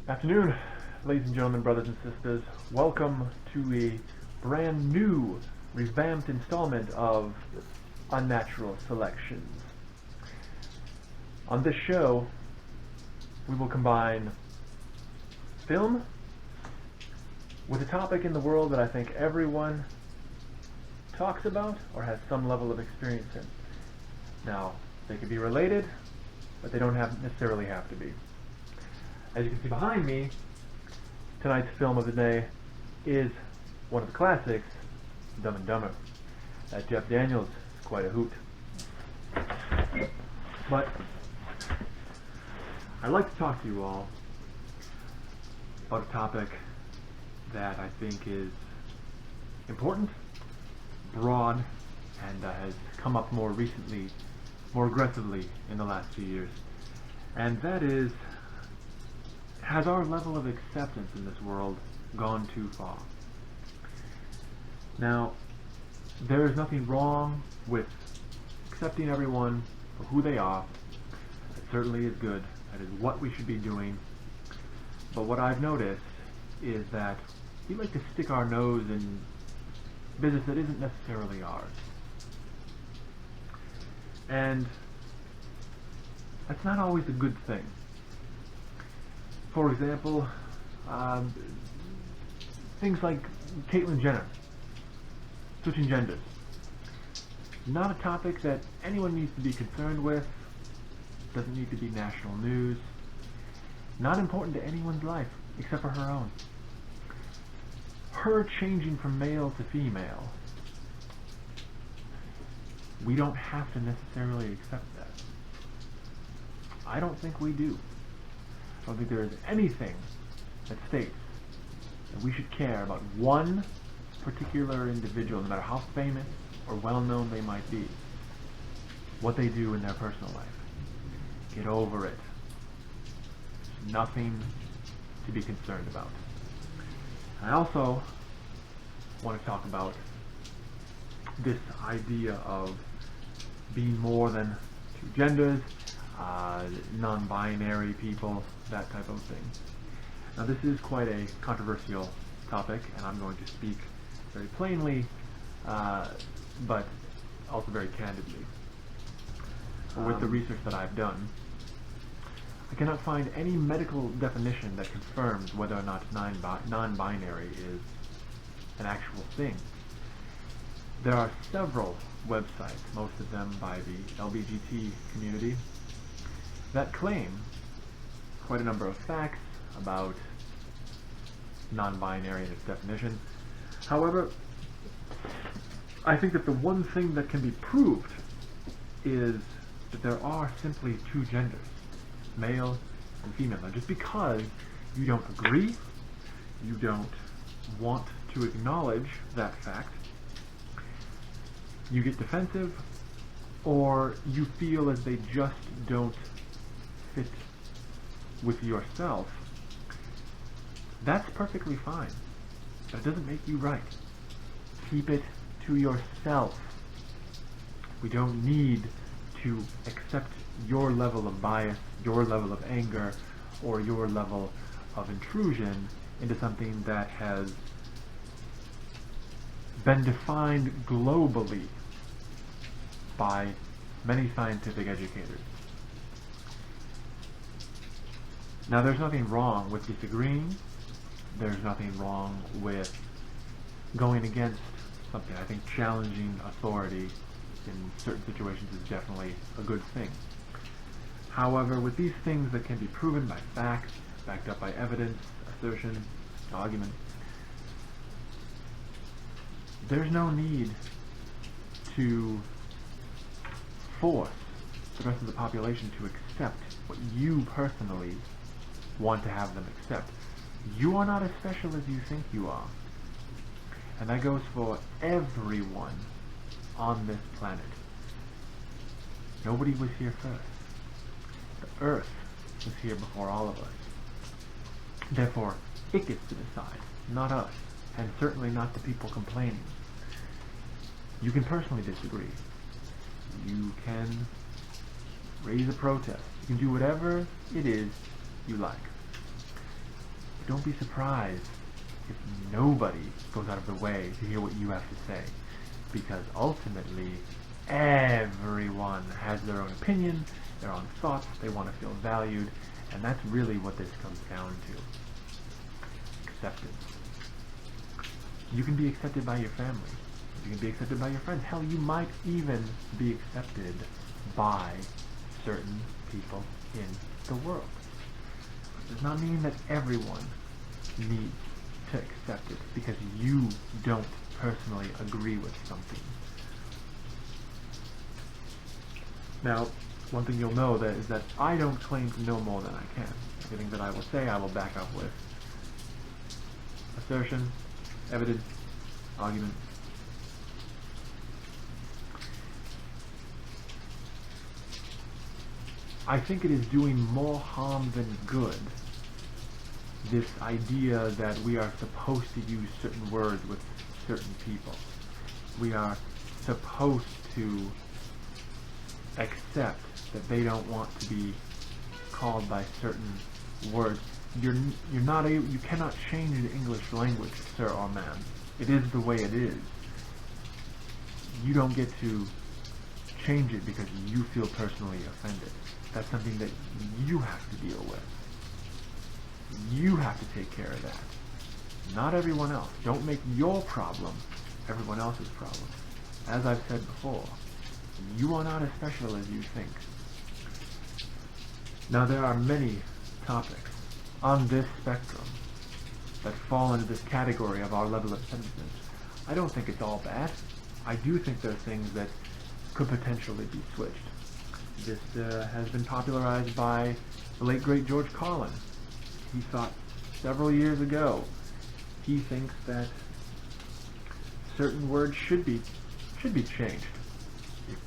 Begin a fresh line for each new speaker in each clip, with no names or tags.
Afternoon, ladies and gentlemen, brothers and sisters. Welcome to a brand new, revamped installment of Unnatural Selections. On this show, we will combine film with a topic in the world that I think everyone talks about or has some level of experience in. Now, they can be related, but they don't necessarily have to be. As you can see behind me, tonight's film of the day is one of the classics, Dumb and Dumber. That Jeff Daniels is quite a hoot. But I'd like to talk to you all about a topic that I think is important, broad, and has come up more recently, more aggressively in the last few years. And that is, has our level of acceptance in this world gone too far? Now, there is nothing wrong with accepting everyone for who they are. It certainly is good. That is what we should be doing. But what I've noticed is that we like to stick our nose in business that isn't necessarily ours. And that's not always a good thing. For example, things like Caitlyn Jenner, switching genders. Not a topic that anyone needs to be concerned with, doesn't need to be national news, not important to anyone's life except for her own. Her changing from male to female, we don't have to necessarily accept that. I don't think we do. I don't think there is anything that states that we should care about one particular individual, no matter how famous or well-known they might be, what they do in their personal life. Get over it. There's nothing to be concerned about. I also want to talk about this idea of being more than two genders, non-binary people, that type of thing. Now, this is quite a controversial topic, and I'm going to speak very plainly, but also very candidly. With the research that I've done, I cannot find any medical definition that confirms whether or not non-binary is an actual thing. There are several websites, most of them by the LGBT community, that claim quite a number of facts about non-binary and its definition. However, I think that the one thing that can be proved is that there are simply two genders, male and female. Now, just because you don't agree, you don't want to acknowledge that fact, you get defensive, or you feel as they just don't fit with yourself, that's perfectly fine. But it doesn't make you right. Keep it to yourself. We don't need to accept your level of bias, your level of anger, or your level of intrusion into something that has been defined globally by many scientific educators. Now, there's nothing wrong with disagreeing. There's nothing wrong with going against something. I think challenging authority in certain situations is definitely a good thing. However, with these things that can be proven by facts, backed up by evidence, assertion, argument, there's no need to force the rest of the population to accept what you personally want to have them accept. You are not as special as you think you are. And that goes for everyone on this planet. Nobody was here first. The Earth was here before all of us. Therefore, it gets to decide, not us, and certainly not the people complaining. You can personally disagree. You can raise a protest. You can do whatever it is you like. don't be surprised if nobody goes out of their way to hear what you have to say, because ultimately everyone has their own opinion, their own thoughts, they want to feel valued, and that's really what this comes down to. Acceptance. You can be accepted by your family. You can be accepted by your friends. Hell, you might even be accepted by certain people in the world. It does not mean that everyone needs to accept it because you don't personally agree with something. Now, one thing you'll know that is that I don't claim to know more than I can. Everything that I will say, I will back up with assertion, evidence, argument. I think it is doing more harm than good, this idea that we are supposed to use certain words with certain people. We are supposed to accept that they don't want to be called by certain words. You're not able, you cannot change the English language, sir or ma'am. It is the way it is. You don't get to change it because you feel personally offended. That's something that you have to deal with. You have to take care of that. Not everyone else. Don't make your problem everyone else's problem. As I've said before, you are not as special as you think. Now there are many topics on this spectrum that fall into this category of our level of sentiment. I don't think it's all bad. I do think there are things that could potentially be switched. This has been popularized by the late great George Carlin. He thought several years ago, he thinks that certain words should be changed. If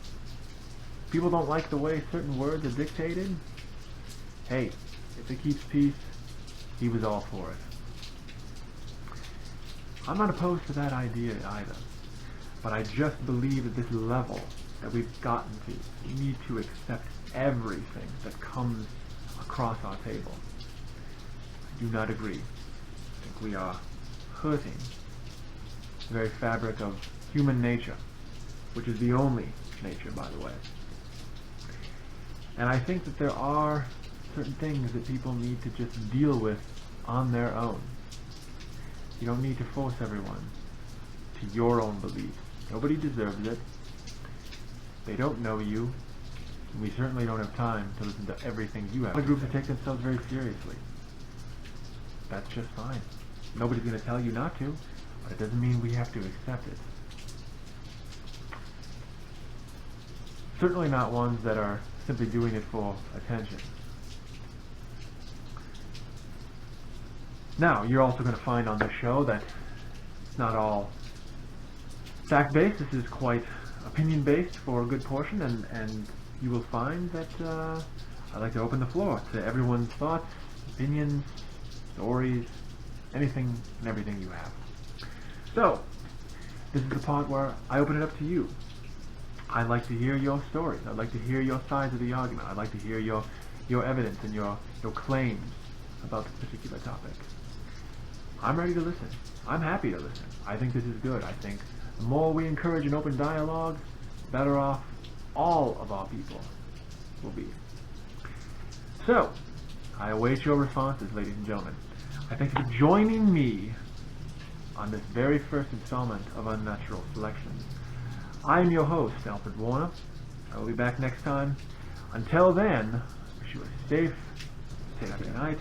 people don't like the way certain words are dictated, hey, if it keeps peace, he was all for it. I'm not opposed to that idea either, but I just believe at this level that we've gotten to, we need to accept everything that comes across our table. I do not agree. I think we are hurting the very fabric of human nature, which is the only nature, by the way. And I think that there are certain things that people need to just deal with on their own. You don't need to force everyone to your own beliefs. Nobody deserves it. They don't know you. We certainly don't have time to listen to everything you have to say. Groups that take themselves very seriously. That's just fine. Nobody's going to tell you not to, but it doesn't mean we have to accept it. Certainly not ones that are simply doing it for attention. Now, you're also going to find on this show that it's not all fact-based. This is quite opinion-based for a good portion, and you will find that I like to open the floor to everyone's thoughts, opinions, stories, anything and everything you have. So, this is the part where I open it up to you. I'd like to hear your stories. I'd like to hear your sides of the argument. I'd like to hear your evidence and your claims about this particular topic. I'm ready to listen. I'm happy to listen. I think this is good. I think the more we encourage an open dialogue, the better off all of our people will be. So, I await your responses, ladies and gentlemen. I thank you for joining me on this very first installment of Unnatural Selections. I am your host, Alfred Warner. I will be back next time. Until then, wish you a safe, happy night.